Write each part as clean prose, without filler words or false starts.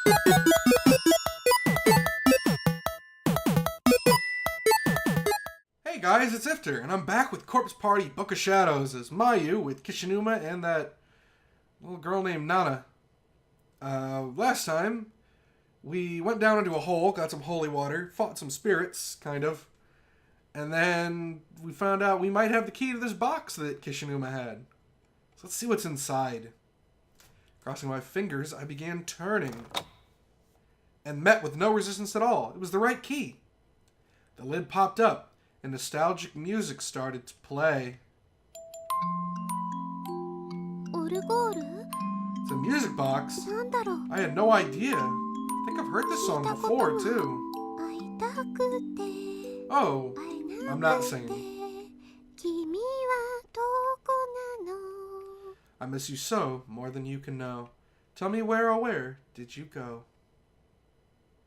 Hey guys, it's Ifter, and I'm back with Corpse Party Book of Shadows as Mayu with Kishinuma and that little girl named Nana. Last time, we went down into a hole, got some holy water, fought some spirits, kind of, and then we found out we might have the key to this box that Kishinuma had. So let's see what's inside. Crossing my fingers, I began turning, and met with no resistance at all. It was the right key. The lid popped up, and nostalgic music started to play. It's a music box? I had no idea. I think I've heard this song before, too. Oh, I'm not singing. I miss you so, more than you can know. Tell me where, oh where did you go?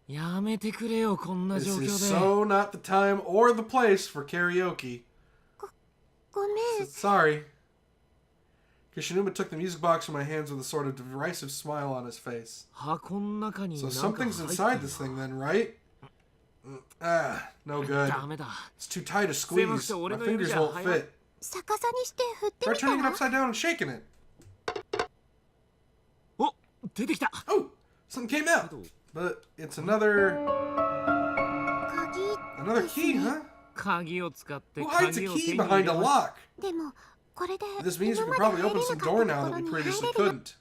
This is so not the time or the place for karaoke. Sorry. Kishinuma took the music box from my hands with a sort of derisive smile on his face. So something's inside this thing then, right? No good. It's too tight to squeeze. My fingers won't fit. Try turning it upside down and shaking it. Oh! Something came out! But it's another key, huh? Who hides a key behind a lock? This means we can probably open some door now that we previously couldn't.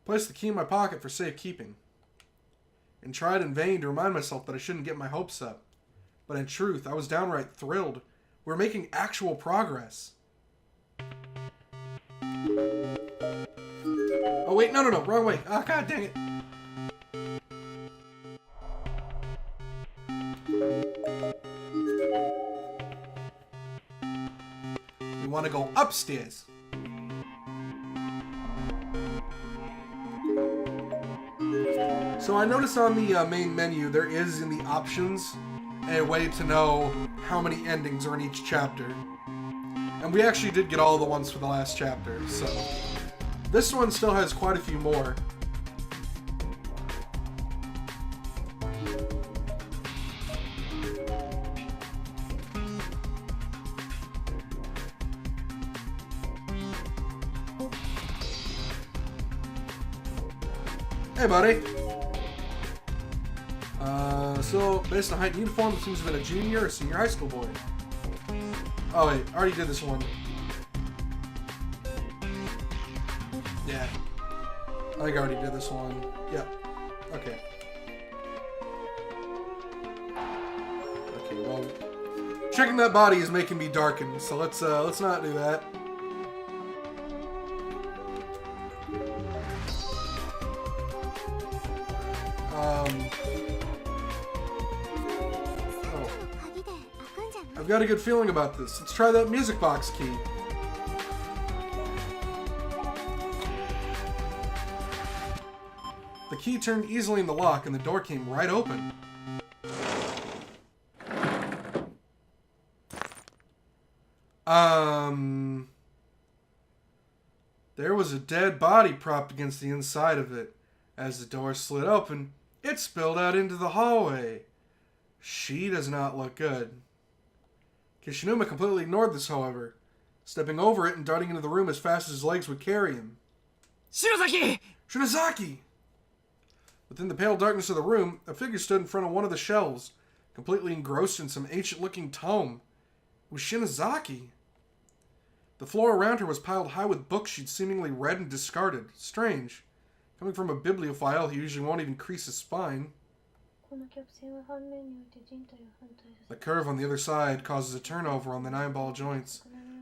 Placed the key in my pocket for safekeeping, and tried in vain to remind myself that I shouldn't get my hopes up. But in truth, I was downright thrilled. We were making actual progress. Oh wait, no, wrong way. Ah, god dang it. We want to go upstairs. So I noticed on the main menu there is in the options a way to know how many endings are in each chapter. And we actually did get all the ones for the last chapter, so this one still has quite a few more. Hey, buddy. So, based on height and uniform, it seems to have been a junior or senior high school boy. Oh, wait. I already did this one. Yeah. I think I already did this one. Yep. Okay. Okay, well, checking that body is making me darken, so let's not do that. I've got a good feeling about this. Let's try that music box key. The key turned easily in the lock and the door came right open. There was a dead body propped against the inside of it. As the door slid open, it spilled out into the hallway. She does not look good. Kishinuma completely ignored this, however, stepping over it and darting into the room as fast as his legs would carry him. Shinozaki! Within the pale darkness of the room, a figure stood in front of one of the shelves, completely engrossed in some ancient-looking tome. It was Shinozaki. The floor around her was piled high with books she'd seemingly read and discarded. Strange. Coming from a bibliophile who usually won't even crease his spine. The curve on the other side causes a turnover on the 9-ball joints.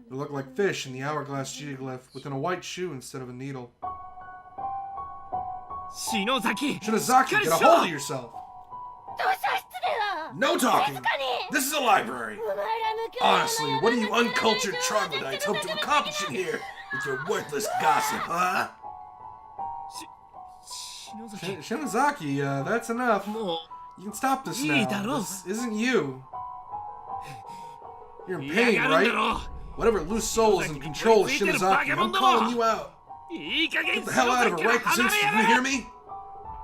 They look like fish in the hourglass geoglyph within a white shoe instead of a needle. Shinozaki, get a hold of yourself! No talking! This is a library! Honestly, what do you uncultured troglodytes hope to accomplish in here with your worthless gossip, huh? Shinozaki, that's enough. You can stop this now. This isn't you. You're in pain, right? Whatever loose soul is in control of Shinozaki, I'm calling you out. Get the hell out of her right this instant, you hear me?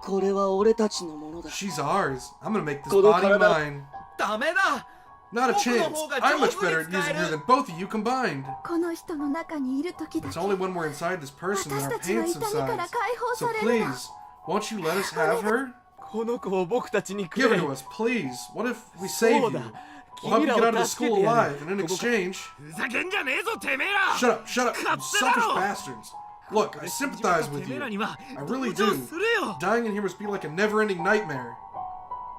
これは俺たちのものだ。 She's ours. I'm gonna make this body mine. ダメだ。 Not a chance. I'm much better at using her than both of you combined. この人の中にいる時だ It's け only when we're inside this person that 私 our たちは pants 痛みから subsides. 解放 So されるの please, won't you let us have her? この子を僕たちにく Give れ。 her to us, please. What if we save そ you? うだ。 We'll help you 君 get ら out of を the 助け school てや alive, る。 and in exchange... ふざけんじゃねえぞてめえら。 Shut up, shut up, you 勝手だ suckish ろ。 bastards. Look, I sympathize with てめえ you. らには I really 同 do. 情するよ。 Dying in here must be like a never-ending nightmare.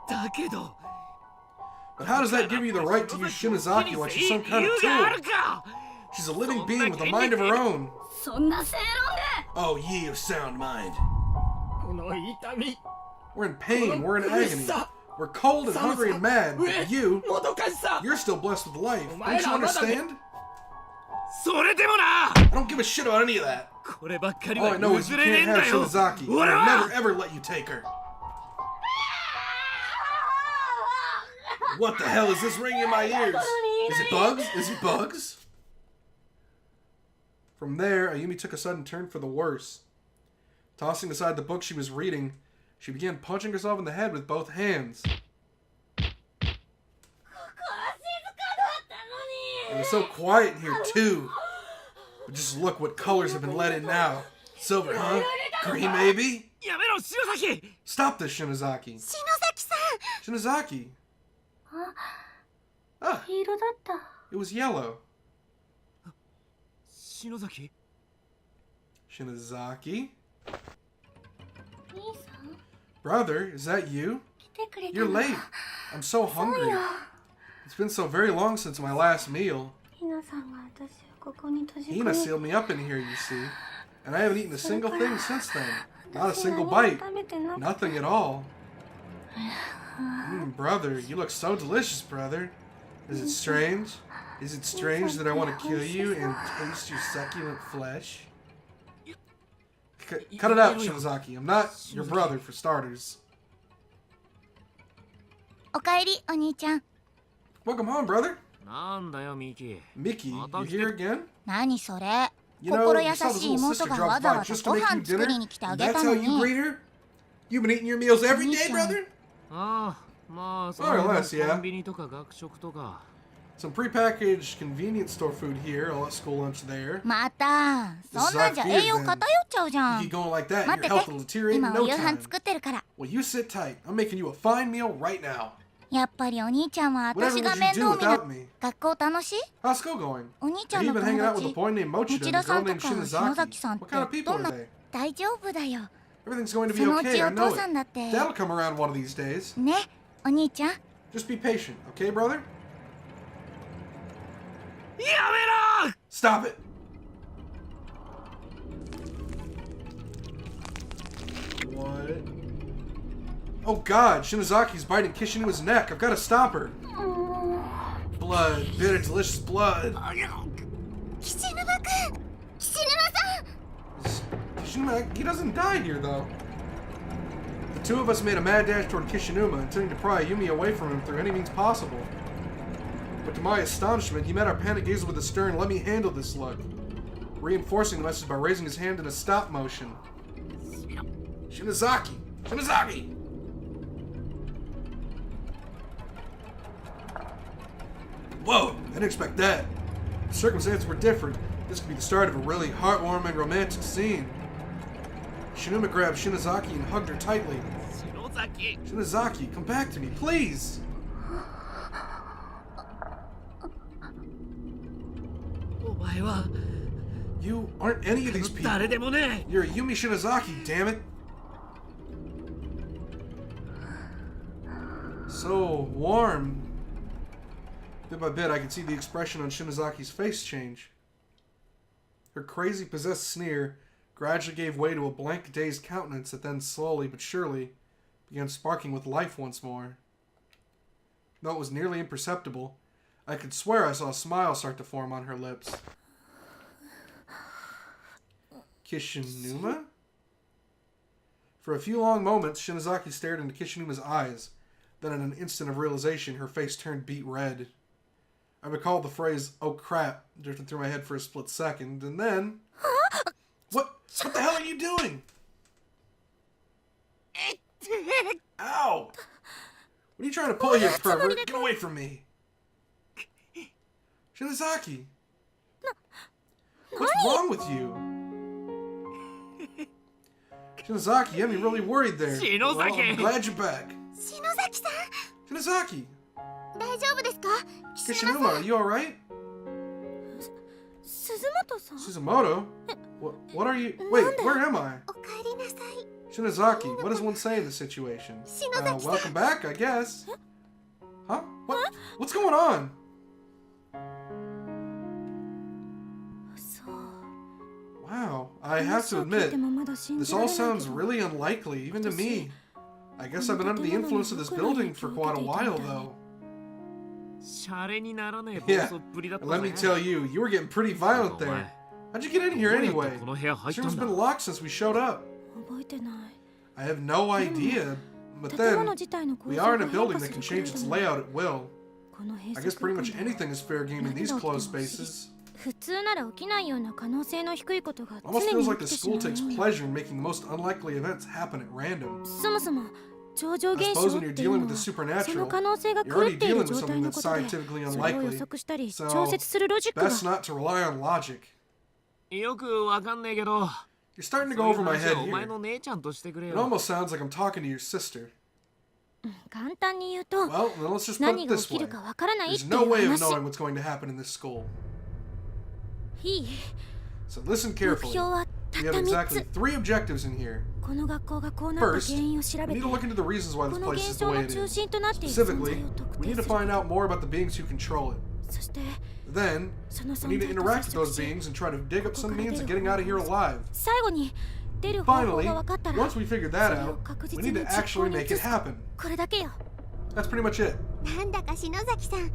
だけど。 But how does that give you the right to use Shinozaki like she's some kind of 理由があ tool? るか。 She's a living being with a mind of her own. そんな正論 Oh, で ye of sound mind. この痛み。 We're in pain, we're in agony. We're cold and hungry and mad, but you, もどかしさ。 you're still blessed with life. Don't you understand? それでもな。 I don't give a shit about any of that. こればっかり All は I know is 譲 you れねえ can't んだ have よ。 Shinozaki. 俺 I'll は never ever let you take her. What the hell is this ringing in my ears? Is it bugs? Is it bugs? From there, Ayumi took a sudden turn for the worse. Tossing aside the book she was reading, she began punching herself in the head with both hands. It was so quiet in here, too. But just look what colors have been let in now. Silver, huh? Green, maybe? やめろ、篠崎。 Stop this, Shinozaki. 篠崎さん Shinozaki. Ah, 黄色だった it was yellow. 篠崎。 Shinozaki? 兄さん Brother, is that you? 来てくれた You're の late. I'm so そう hungry. よ It's been so very long since my last meal. ひなさんが私をここに閉じ込 Hina め sealed me up in here, you see. And I haven't eaten a single thing since then. Not a 私 single 何も bite. 食べてなくて Nothing at all. Brother, you look so delicious, brother. Is it strange? Is it strange that I want to kill you and taste your succulent flesh? Cut it out, Shinozaki. I'm not your brother, for starters. おかえりお兄ちゃん Welcome home, brother. なんだよ、ミキ。 Mickey, you here again? 何それ You know, 心 you 優 saw this しい little 妹 sister が drop わざ by わざ just to ご make you 飯作り dinner? に来てあ And げ that's た how の you に greet her? You've been eating your meals every day, brother? ああ、まあ、そ More or less, の yeah. コンビニとか学食とか。 Some prepackaged convenience store food here. I'll let school lunch there. またそんなんじゃ栄養偏っちゃうじゃ You ん keep going like that, 待 your って health will て deteriorate in 今 no お夕 time. 飯作ってるから Well, you sit tight. I'm making you a fine meal right now. やっぱりお兄ちゃんは Whatever 私が would 面 you do 倒見 without る me? 学校楽しい How's school going? お兄ちゃ Have ん you の been hanging 友 out with a 達 boy named Mochida 内 and 田 a さ girl んと named か篠崎 Shinozaki? さんっ What て kind of people どん are な they? 大丈夫だよ Everything's going to be そのう okay. ち I お know 父さん it. だって That'll come around one of these days. ねお兄ちゃん Just be patient, okay, brother? やめろ Stop it! What? Oh god, Shinozaki's biting Kishinuma's neck. I've got to stop her. Blood, bitter, delicious blood. 岸沼くん岸沼さん Kishinuma, he doesn't die here, though. The two of us made a mad dash toward Kishinuma, intending to pry Yumi away from him through any means possible. But to my astonishment, he met our panic gaze with a stern, "Let me handle this" look, reinforcing the message by raising his hand in a stop motion. Shinozaki! Shinozaki! Whoa, I didn't expect that. The circumstances were different. This could be the start of a really heartwarming romantic scene. Shinuma grabbed Shinozaki and hugged her tightly. 篠崎。 Shinozaki, come back to me, please! お前は You aren't any of these people. 誰でもね You're Yumi Shinozaki, damn it! So warm. Bit by bit, I could see the expression on Shinozaki's face change. Her crazy, possessed sneer gradually gave way to a blank, dazed countenance that then slowly but surely began sparking with life once more. Though it was nearly imperceptible, I could swear I saw a smile start to form on her lips. Kishinuma? For a few long moments, Shinozaki stared into Kishinuma's eyes. Then in an instant of realization, her face turned beet red. I recalled the phrase, "oh crap," drifted through my head for a split second, and then... What the hell are you doing? Ow! What are you trying to pull here, pervert? Get away from me! Shinozaki! What's wrong with you? Shinozaki, you had me really worried there. Well, I'm glad you're back. 篠崎さん Shinozaki! 大丈夫ですか岸沼 Kishinuma, are you alright? 鈴本さん Suzumoto? What are you... Wait, where am I? おかえりなさい Shinozaki, what does one say in this situation? Shinozaki-san. Welcome back, I guess. Huh? What? What's going on? そう Wow, I have to admit, this all sounds really unlikely, even to me. I guess I've been under the influence of this building for quite a while, though. シャレにならねえ Yeah, 暴走っぷりだった and let me tell you, you were getting pretty violent there. How'd you get in here anyway? この部屋入っ This た room's んだ been locked since we showed up. 覚えてない I have no idea, but 建 then 物自体の構 we 造 are が in a 変 building 化 that す can るく change らい its だもん layout at will. この閉 I 鎖 guess pretty 空 much 間で anything is fair game in these closed spaces. 普通なら起きないような可能性の低いことが Almost 常に feels 起 like き the てしま school う takes ような pleasure in making the most unlikely events happen at random. そもそも超常 I 現 suppose 象 when っ you're ていう dealing の with は the その supernatural, 可能性が you're 狂っ already ている dealing with 状態 something の that's ことで scientifically それを予 unlikely. 測したり So, 調節するロジックが best not to rely on logic. よくわかんねえけど You're starting to そう go いう over my 話 head はお前 here. の姉ちゃんとしてくれ It よ almost sounds like I'm talking to your sister. 簡単に言うと Well, then let's just put 何 it が起 this き way. るかわからないって There's い no う way of 話 knowing what's going to happen in this school. いい So listen 目 carefully. 標はた We った have 3 exactly つ 3 objectives in here. この学校がこうなった First, 原因を調 we べ need て to look into the reasons why こ this の place 現 is the 象 way の it 中 is. 心となっている存 Specifically, 在を特 we 定 need to する find out more about the beings who control it. そして Then, その we 存 need to 在と interact with 接 those 触し beings and try to dig up ここ some から means 出 of る getting out of here 方法 alive. 最後に出る方法 Finally, が分かったら once we figure that それを out, 確 we 実 need に to 実行 actually に make 移 it す happen. これだけよ That's pretty much it. なんだか篠崎さん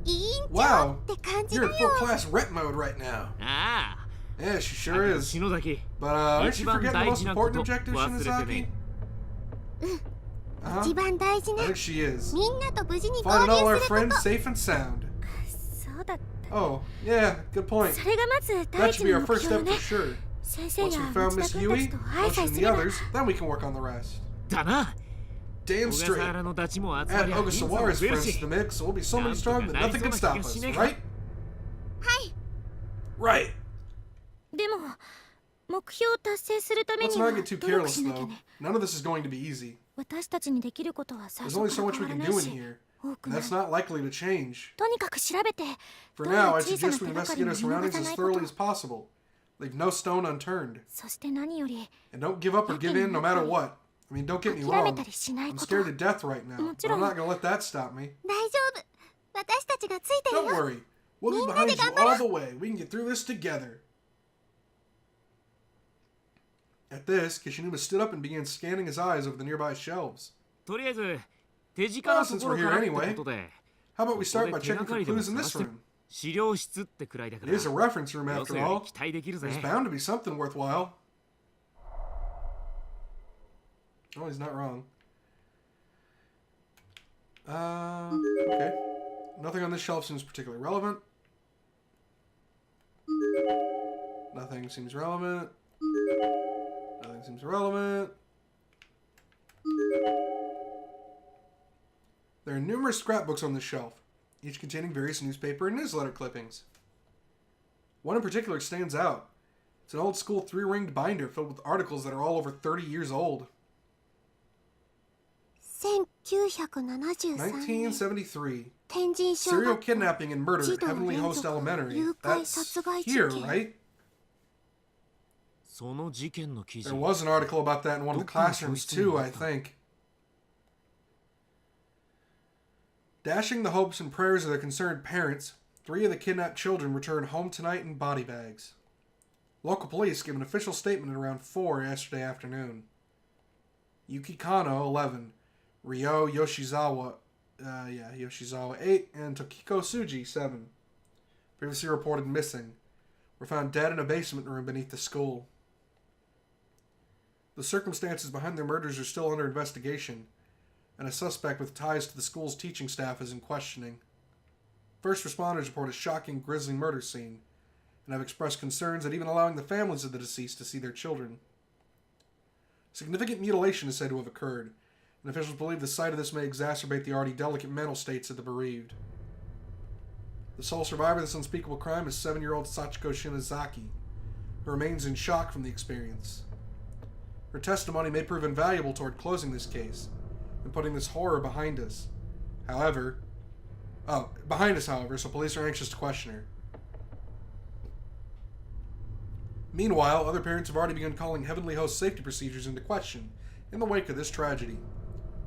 委員長 Wow, って感じ you're だ in よ full class rep mode right now. ああ Yeah, she sure is. 篠崎 But aren't you 一番 forgetting the 大 most 事な important こと objective, 忘れて Shinozaki? ね Uh-huh. 一番大事な I think she is. みんなと無事に合 Finding all our 流する friends こと safe and sound. そうだった Oh, yeah, good point. それがまず That 第 should 一 be の our 目 first 標 step ね for sure. 先生 Once や we 内 found 田 Miss 君た Yui, ちと相 Ocean 殺 and す the れば others, then we can work on the rest. だな Damn 小笠 straight. 原のダチも集ま Add りゃ人数も Ogasawa's 増える friends to し the mix, so we'll be so many strong that nothing can stop us, right? はい Right. でも目標を達成するため Let's には not get too 努力 careless, しなきゃ though. ね None of this is going to be easy. 私たちにできることは最 There's 初 only か so ら much 変 we わ can らな do い in し here. 多く And ない that's not likely to change. とにかく調べて For どんな now, I 小さな suggest 手 we がかり investigate も our 見逃 surroundings さ as ないこ thoroughly と as possible. Leave no stone unturned. そして何より And don't give up or give in no matter what. I mean, don't get me 諦め wrong. たりしない I'm こと scared to death right now, but I'm not gonna let that stop me. 大丈夫私たちがついてる Don't よ worry. We'll be behind you all the way. We can get through this together. At this, Kishinuma stood up and began scanning his eyes over the nearby shelves. とりあえず手近なところからってことで How about we こ start こ by で手 checking がか for りでも clues in 探 this して room? 資料室ってくらいだか It ら is a reference room よ after そよ all. り期待できるぜ There's bound to be something worthwhile. Oh, he's not wrong. Okay. Nothing on this shelf seems particularly relevant. Nothing seems relevant. Nothing seems relevant. There are numerous scrapbooks on this shelf, each containing various newspaper and newsletter clippings. One in particular stands out. It's an old school 3-ringed binder filled with articles that are all over 30 years old. 1973 1973. 天神小 Serial 学校 kidnapping and murder at 児童 Heavenly 連 Host 続 Elementary. 誘拐 That's 殺害事 here, 件 right? その事件の記事 There was an article about that in one of the classrooms too, I think. Dashing the hopes and prayers of their concerned parents, 3 of the kidnapped children returned home tonight in body bags. Local police gave an official statement at around 4 yesterday afternoon. Yuki Kano, 11, Ryo Yoshizawa, 8, and Tokiko Tsuji, 7, previously reported missing, were found dead in a basement room beneath the school. The circumstances behind their murders are still under investigation, and a suspect with ties to the school's teaching staff is in questioning. First responders report a shocking, grisly murder scene, and have expressed concerns at even allowing the families of the deceased to see their children. Significant mutilation is said to have occurred, and officials believe the sight of this may exacerbate the already delicate mental states of the bereaved. The sole survivor of this unspeakable crime is 7-year-old Sachiko Shinozaki, who remains in shock from the experience. Her testimony may prove invaluable toward closing this case and putting this horror behind us. However, so police are anxious to question her. Meanwhile, other parents have already begun calling Heavenly Host safety procedures into question in the wake of this tragedy.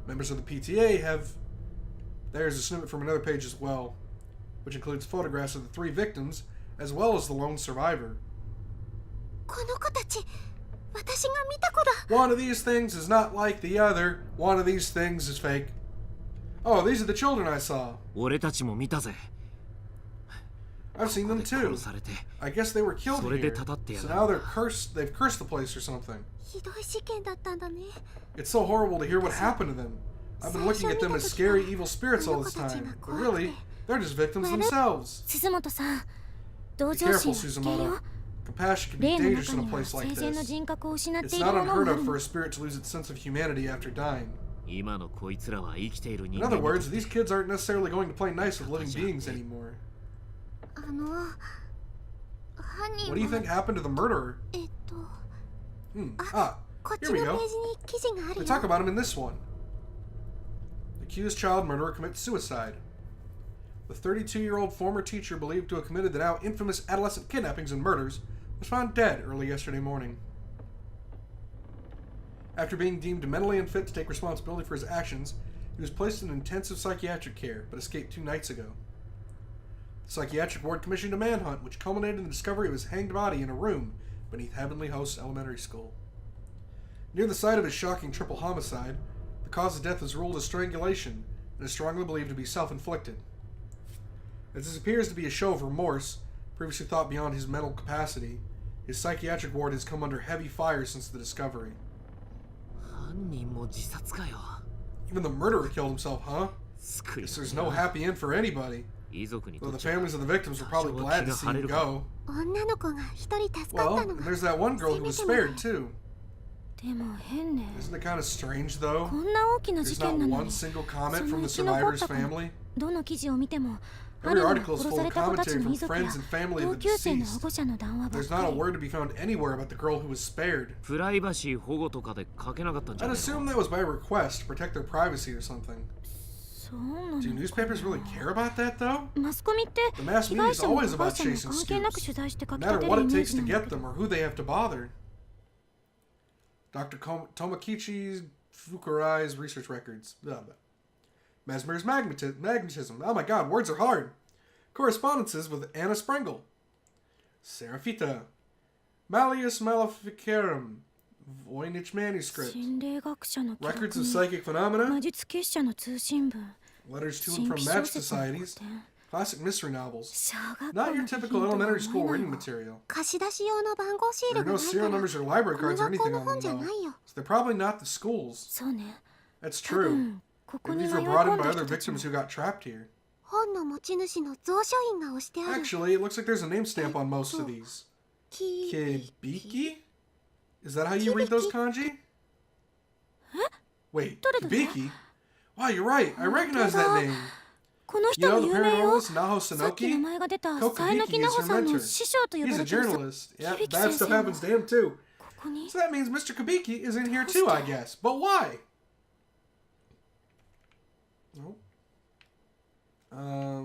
Members of the PTA have... There's a snippet from another page as well, which includes photographs of the 3 victims, as well as the lone survivor. One of these things is not like the other. One of these things is fake. Oh, these are the children I saw. I've seen them too. I guess they were killed here. So now they've cursed the place or something. It's so horrible to hear what happened to them. I've been looking at them as scary, evil spirits all this time. But really, they're just victims themselves. Be careful, Suzumoto. Compassion can be dangerous in a place like this. It's not unheard of for a spirit to lose its sense of humanity after dying. In other words, these kids aren't necessarily going to play nice with living beings anymore. What do you think happened to the murderer? Here we go. They talk about him in this one. The accused child murderer commits suicide. The 32-year-old former teacher believed to have committed the now infamous adolescent kidnappings and murders was found dead early yesterday morning. After being deemed mentally unfit to take responsibility for his actions, he was placed in intensive psychiatric care, but escaped 2 nights ago. The psychiatric ward commissioned a manhunt, which culminated in the discovery of his hanged body in a room beneath Heavenly Host Elementary School. Near the site of his shocking triple homicide, the cause of death was ruled as strangulation and is strongly believed to be self-inflicted. As this appears to be a show of remorse, previously thought beyond his mental capacity, his psychiatric ward has come under heavy fire since the discovery. Even the murderer killed himself, huh? Guess there's no happy end for anybody. Though the families of the victims were probably glad to see him go. Well, and there's that one girl who was spared, too. Isn't it kind of strange, though? There's not one single comment from the survivor's family. Every article is full of commentary from friends and family of the deceased. There's not a word to be found anywhere about the girl who was spared. I'd assume that was by request to protect their privacy or something. Do newspapers really care about that, though? The mass media is always about chasing scoops, no matter what it takes to get them or who they have to bother. Dr. Tomokichi Fukurai's research records. Mesmer's magnetism. Oh my god, words are hard. Correspondences with Anna Sprengel. Seraphita. Malleus Maleficarum. Voynich manuscript. Records of psychic phenomena. Letters to and from match societies. Classic mystery novels. Not your typical elementary school reading material. There are no serial numbers or library cards or anything on them, though. So they're probably not the schools. That's true. Maybe these were brought in by other victims who got trapped here. Actually, it looks like there's a name stamp on most of these. Kibiki? Is that how you read those kanji? Wait, Kibiki? Wow, you're right. I recognize that name. You know the paranormalist Naho Sanoki? Kokibiki is her mentor. He's a journalist. Yeah, bad stuff happens to him too. So that means Mr. Kibiki is in here too, I guess. But why? Nope. I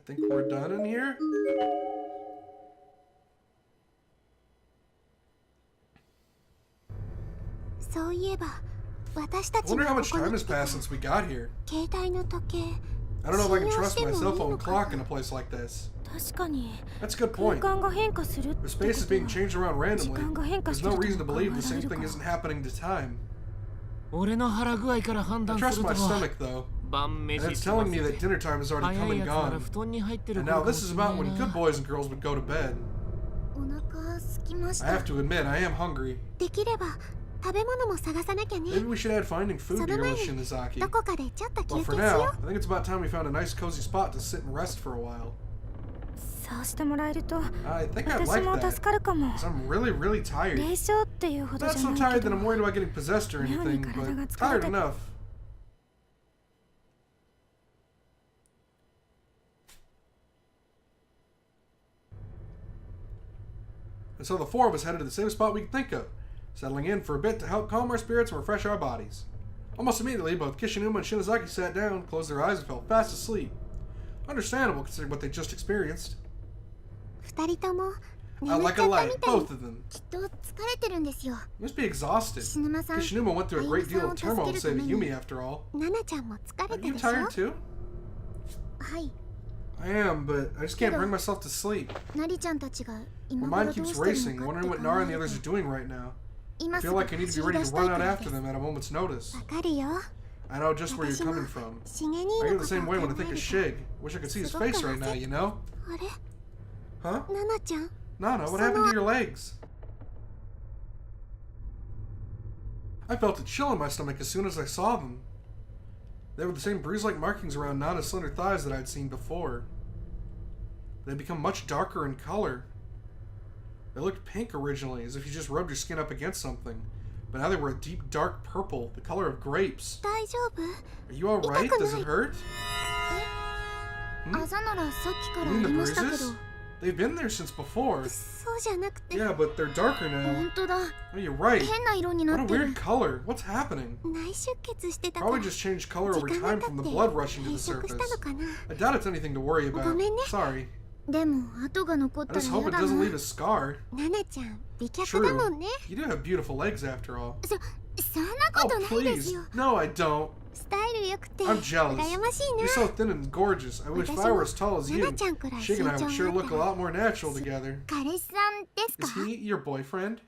think we're done in here. I wonder how much time has passed since we got here. I don't know if I can trust my cell phone clock in a place like this. That's a good point. If space is being changed around randomly, there's no reason to believe the same thing isn't happening to time. I trust my stomach, though, and it's telling me that dinner time has already come and gone. And now this is about when good boys and girls would go to bed. I have to admit, I am hungry. Maybe we should add finding food to your list, Shinozaki. Well, for now, I think it's about time we found a nice cozy spot to sit and rest for a while. そうしてもらえると I think I'd 私 like も that. 助かるかも。 'Cause I'm really, really tired. 霊障っていうほど Not じゃ so ない tired け that ど I'm worried about getting possessed or anything, but tired enough. And so the four of us headed to the safest spot we could think of, settling in for a bit to help calm our spirits and refresh our bodies. Almost immediately, both Kishinuma and Shinozaki sat down, closed their eyes, and fell fast asleep. Understandable considering what they just experienced. 二人とも Like a light, both of them. きっと疲れてるんですよ。 Must be exhausted. 岸沼さん、 Kishinuma went through a great deal of turmoil to save Yumi after all. ナナちゃんも疲れ Are て you るでしょ。 tired too? はい。 I am, but I just can't bring myself to sleep. ナリちゃんたちが My 今 mind 頃どう keeps してる racing, のかっ wondering て what 考 Nara え and the る others are と doing right now. I 今す feel ぐ like I need 走 to be り ready 出 to したい run か out ら after です。 them at a moment's notice. わかるよ。 I know just where you're 私も coming from. シゲ兄 I の get こ the とを same 考 way え when I る think と of Shig. Wish I could see his face right now, you know? あれ Huh? ナナちゃん Nana, what happened to your legs? I felt a chill in my stomach as soon as I saw them. They were the same bruise-like markings around Nana's slender thighs that I'd seen before. They had become much darker in color. They looked pink originally, as if you just rubbed your skin up against something. But now they were a deep, dark purple, the color of grapes. 大丈夫 Are you alright? Does it hurt? あざならさっきから You あ mean り the ましたけど bruises? They've been there since before. そうじゃなくて Yeah, but they're darker now. 本当だ Oh, you're right. 変な色にな What っ a てる weird color. What's happening? 内出血してたから Probably just changed color 時 over 間が time 経 from っ the て blood rushing to 変 the 色したの surface. かな I doubt it's anything to worry about. ごめんね Sorry. でも跡が残っ I たら just 嫌 hope it だ doesn't な leave a scar. ナナちゃん美脚 True. だもんね You do have beautiful legs after all. そんなこ Oh, とないです please. よ No, I don't. スタイル良くて I'm jealous. 羨ましい You're な so thin and gorgeous. I wish if I were as tall as you, ナナちゃんくらい Shig 身 and I 長 would が sure あっ look た a ら lot more natural together. 彼氏さんですか Is he your boyfriend?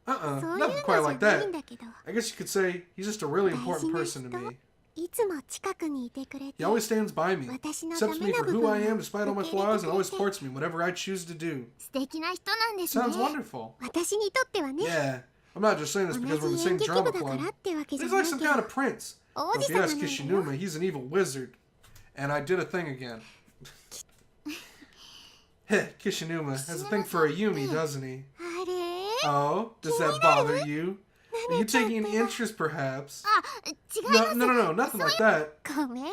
そういう Nothing の quite じゃ like ないん that. だけど I guess you could say he's just a really 大 important 事な person to 人 me. いつも近くにいてくれて He always stands by me, 私のダ accepts メ me な for 部 who 分を I am despite all my 受け入れ flaws, て and くれ always て supports me whatever I choose to do. 素敵な人なんですね Sounds wonderful. 私にとってはね Yeah, I'm not just saying this 同 because we're in the じ演 same 劇 drama 部だか club. らってわけじゃ He's な like い some けど kind of prince. 王 But 子 if 様 you な ask んだよ Kishinuma, he's an evil wizard. And I did a thing again. Heh, Kishinuma has a thing for a Yumi, doesn't he? あれ Oh, does that bother you? Are you taking an interest, perhaps? あ、違いま No, す no, no, no, nothing like that. ごめん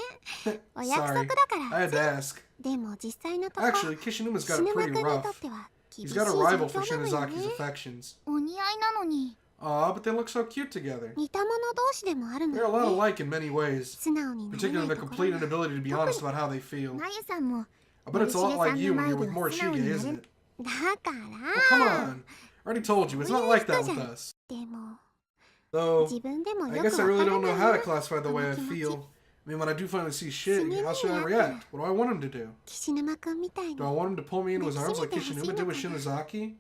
お約束 Sorry, だから I had to ask. でも実際のとこ Actually, Kishinuma's got 死 it ぬま pretty くんにと rough. っては厳し He's い got 状 a 況 rival for なのよ Shinazaki's ね affections. お似合いなのに Aw, but they look so cute together. 似た者同士でもあるの They're a よ lot ね alike in many ways, 素直になれ particularly な their いとこ complete ろが inability to be honest about how they feel. なゆさんも I bet it's a lot like you when you're with Morishige, isn't it? だか Oh, come ら on. I already told you, it's not like that with us. でも Though, 自分でも I よく guess I わ really から don't な know い how わ to classify the こ way の I 気持ち feel. I mean, when I do finally see Shig, how should I 死ぬ目に react? What do I want him to do? 岸沼くんみたいに Do I want him to pull me into his arms like Kishinuma did with Shinozaki?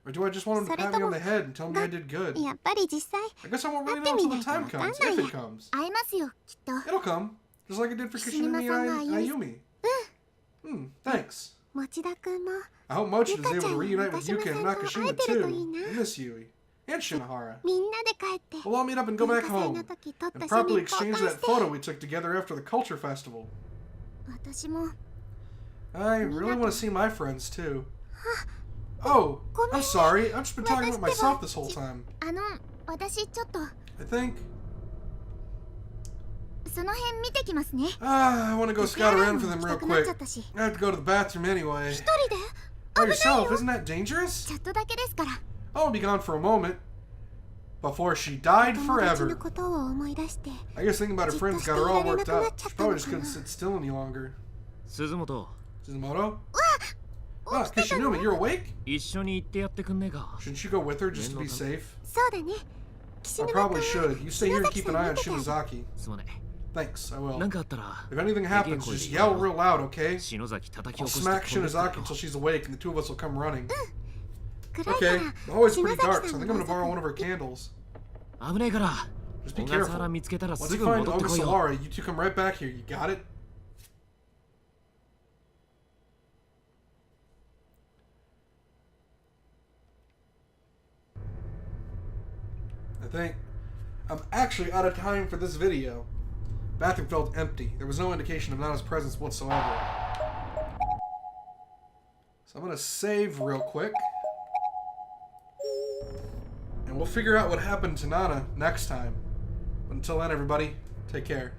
Or do I just want him to pat me on the head and tell me I did good? やっぱり実際 I guess I won't really know until the time comes, if it comes. 会えますよきっと It'll come, just like it did for Kishinuma and Ayumi. Thanks. 持田くんも I hope Mochi is able to reunite with Yuka and Nakashima too. I miss Yui. And Shinohara. みんなで帰って We'll all meet up and go 文 back 化祭 home. の時撮った And 写真 properly 交 exchange 換 that して photo we took together after the culture festival. 私も I really want to see my friends too. Oh, I'm sorry. I've just been talking about myself this whole time. 私ちょっと I think. その辺見てきますね I want to go scout around for them 行き real たくなっ quick. ちゃったし I have to go to the bathroom anyway. 一人で By yourself, isn't that dangerous? ちょっとだけですから I'll be gone for a moment. Before she died 友達の forever. ことを思い出して I guess thinking about her friends got her all worked up. She probably just couldn't sit still any longer. 鈴本 Suzumoto? Ah, Kishinuma, you're awake? 一緒に行ってやってくんねえか Shouldn't you go with her just to be safe? そうだね I probably should. You stay here and keep an eye on Shinozaki. すまね Thanks, I え will. なんかあったら If anything happens, just yell real loud, okay? 篠崎叩き起 I'll こして smack 飛んでったよ Shinozaki until she's awake and the two of us will come running. 暗いか Okay, ら always 篠 pretty 崎 dark, さ so I ん think の I'm gonna borrow 覗 one of her candles. 危ねえから Just be 小笠 careful. 原見つけたら Once す you ぐ find 戻って Oga こいよ Solara, you two come right back here. You got it? I think I'm actually out of time for this video. Bathroom felt empty. There was no indication of Nana's presence whatsoever. I'm gonna save real quick. And we'll figure out what happened to Nana next time. But until then, everybody, take care.